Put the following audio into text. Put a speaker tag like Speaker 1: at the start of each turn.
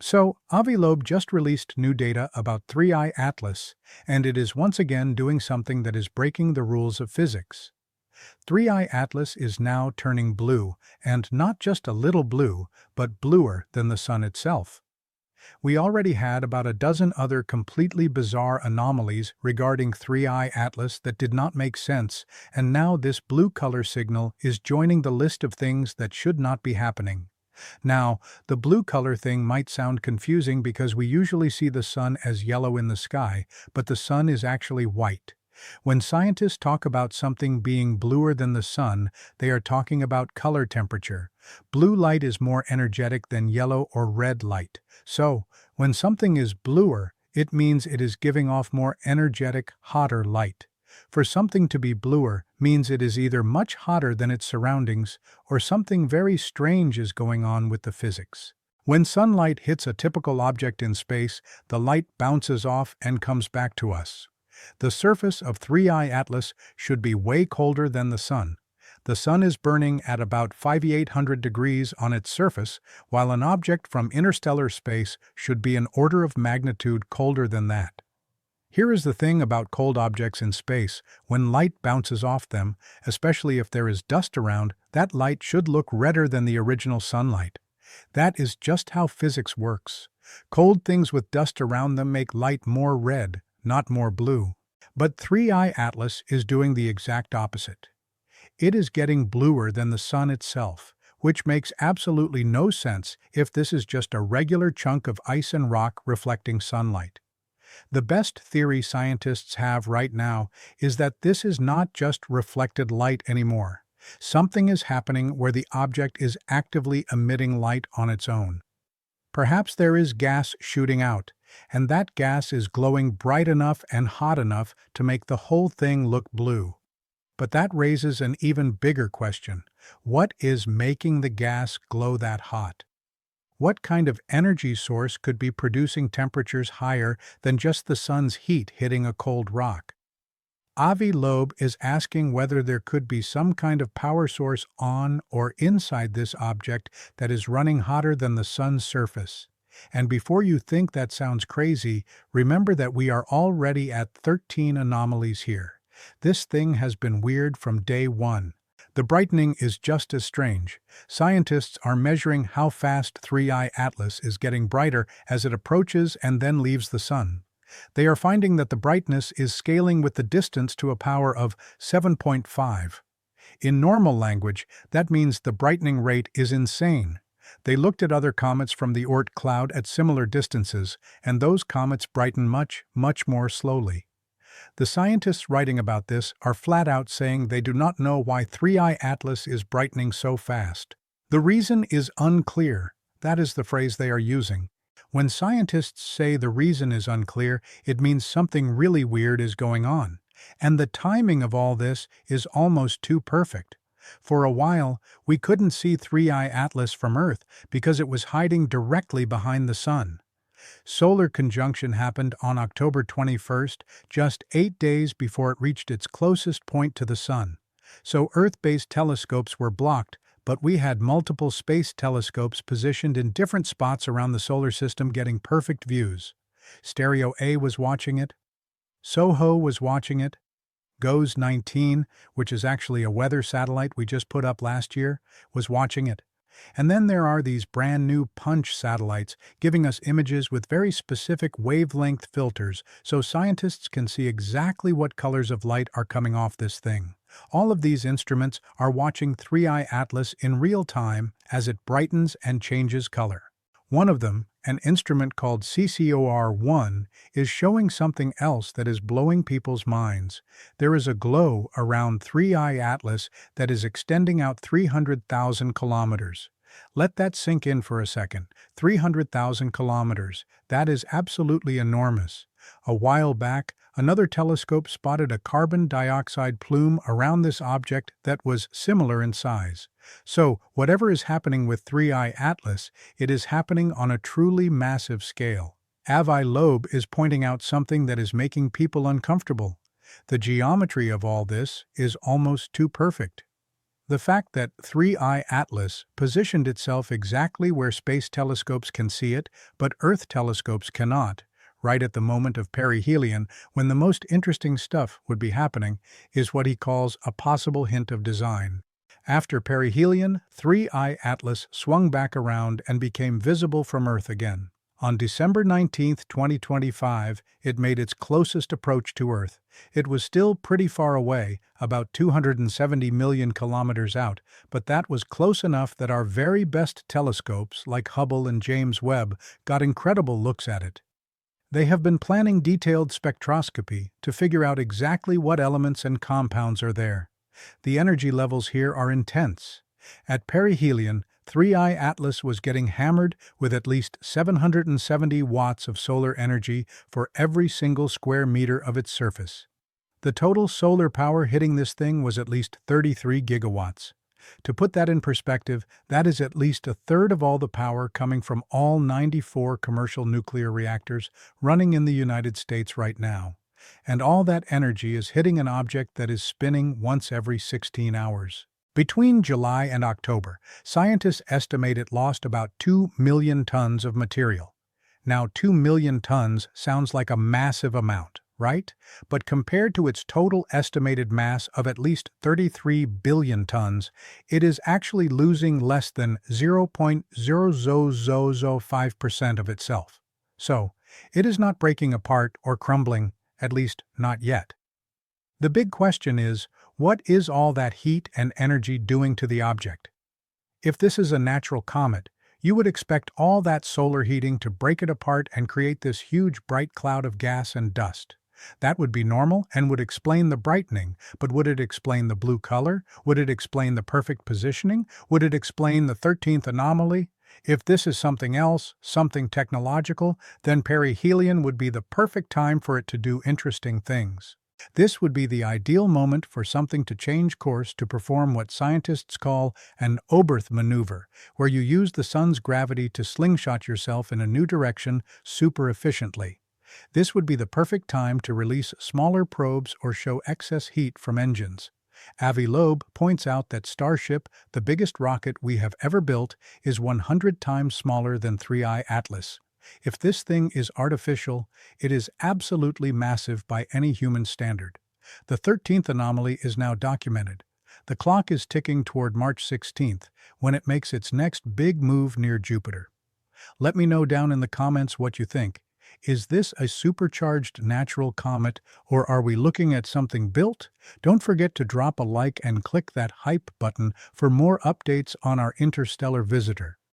Speaker 1: So, Avi Loeb just released new data about 3I Atlas, and it is once again doing something that is breaking the rules of physics. 3I Atlas is now turning blue, and not just a little blue, but bluer than the Sun itself. We already had about a dozen other completely bizarre anomalies regarding 3I Atlas that did not make sense, and now this blue color signal is joining the list of things that should not be happening. Now, the blue color thing might sound confusing because we usually see the Sun as yellow in the sky, but the Sun is actually white. When scientists talk about something being bluer than the Sun, they are talking about color temperature. Blue light is more energetic than yellow or red light. So, when something is bluer, it means it is giving off more energetic, hotter light. For something to be bluer means it is either much hotter than its surroundings or something very strange is going on with the physics. When sunlight hits a typical object in space, the light bounces off and comes back to us. The surface of 3I Atlas should be way colder than the Sun. The Sun is burning at about 5,800 degrees on its surface, while an object from interstellar space should be an order of magnitude colder than that. Here is the thing about cold objects in space: when light bounces off them, especially if there is dust around, that light should look redder than the original sunlight. That is just how physics works. Cold things with dust around them make light more red, not more blue. But 3I Atlas is doing the exact opposite. It is getting bluer than the Sun itself, which makes absolutely no sense if this is just a regular chunk of ice and rock reflecting sunlight. The best theory scientists have right now is that this is not just reflected light anymore. Something is happening where the object is actively emitting light on its own. Perhaps there is gas shooting out, and that gas is glowing bright enough and hot enough to make the whole thing look blue. But that raises an even bigger question. What is making the gas glow that hot? What kind of energy source could be producing temperatures higher than just the Sun's heat hitting a cold rock? Avi Loeb is asking whether there could be some kind of power source on or inside this object that is running hotter than the Sun's surface. And before you think that sounds crazy, remember that we are already at 13 anomalies here. This thing has been weird from day one. The brightening is just as strange. Scientists are measuring how fast 3I Atlas is getting brighter as it approaches and then leaves the Sun. They are finding that the brightness is scaling with the distance to a power of 7.5. In normal language, that means the brightening rate is insane. They looked at other comets from the Oort cloud at similar distances, and those comets brighten much, much more slowly. The scientists writing about this are flat out saying they do not know why 3I Atlas is brightening so fast. The reason is unclear. That is the phrase they are using. When scientists say the reason is unclear, it means something really weird is going on. And the timing of all this is almost too perfect. For a while, we couldn't see 3I Atlas from Earth because it was hiding directly behind the Sun. Solar conjunction happened on October 21st, just 8 days before it reached its closest point to the Sun. So Earth-based telescopes were blocked, but we had multiple space telescopes positioned in different spots around the solar system getting perfect views. Stereo A was watching it. SOHO was watching it. GOES 19, which is actually a weather satellite we just put up last year, was watching it. And then there are these brand new PUNCH satellites giving us images with very specific wavelength filters so scientists can see exactly what colors of light are coming off this thing. All of these instruments are watching 3I Atlas in real time as it brightens and changes color. One of them, an instrument called CCOR-1, is showing something else that is blowing people's minds. There is a glow around 3I Atlas that is extending out 300,000 kilometers. Let that sink in for a second. 300,000 kilometers. That is absolutely enormous. A while back, another telescope spotted a carbon dioxide plume around this object that was similar in size. So, whatever is happening with 3I Atlas, it is happening on a truly massive scale. Avi Loeb is pointing out something that is making people uncomfortable. The geometry of all this is almost too perfect. The fact that 3I Atlas positioned itself exactly where space telescopes can see it, but Earth telescopes cannot, right at the moment of perihelion, when the most interesting stuff would be happening, is what he calls a possible hint of design. After perihelion, 3I Atlas swung back around and became visible from Earth again. On December 19, 2025, it made its closest approach to Earth. It was still pretty far away, about 270 million kilometers out, but that was close enough that our very best telescopes, like Hubble and James Webb, got incredible looks at it. They have been planning detailed spectroscopy to figure out exactly what elements and compounds are there. The energy levels here are intense. At perihelion, 3I Atlas was getting hammered with at least 770 watts of solar energy for every single square meter of its surface. The total solar power hitting this thing was at least 33 gigawatts. To put that in perspective, that is at least a third of all the power coming from all 94 commercial nuclear reactors running in the United States right now. And all that energy is hitting an object that is spinning once every 16 hours. Between July and October, scientists estimate it lost about 2 million tons of material. Now, 2 million tons sounds like a massive amount, right? But compared to its total estimated mass of at least 33 billion tons, it is actually losing less than 0.0005% of itself. So, it is not breaking apart or crumbling, at least not yet. The big question is, what is all that heat and energy doing to the object? If this is a natural comet, you would expect all that solar heating to break it apart and create this huge bright cloud of gas and dust. That would be normal and would explain the brightening, but would it explain the blue color? Would it explain the perfect positioning? Would it explain the 13th anomaly? If this is something else, something technological, then perihelion would be the perfect time for it to do interesting things. This would be the ideal moment for something to change course to perform what scientists call an Oberth maneuver, where you use the sun's gravity to slingshot yourself in a new direction super efficiently. This would be the perfect time to release smaller probes or show excess heat from engines. Avi Loeb points out that Starship, the biggest rocket we have ever built, is 100 times smaller than 3I Atlas. If this thing is artificial, it is absolutely massive by any human standard. The 13th anomaly is now documented. The clock is ticking toward March 16th, when it makes its next big move near Jupiter. Let me know down in the comments what you think. Is this a supercharged natural comet, or are we looking at something built? Don't forget to drop a like and click that hype button for more updates on our interstellar visitor.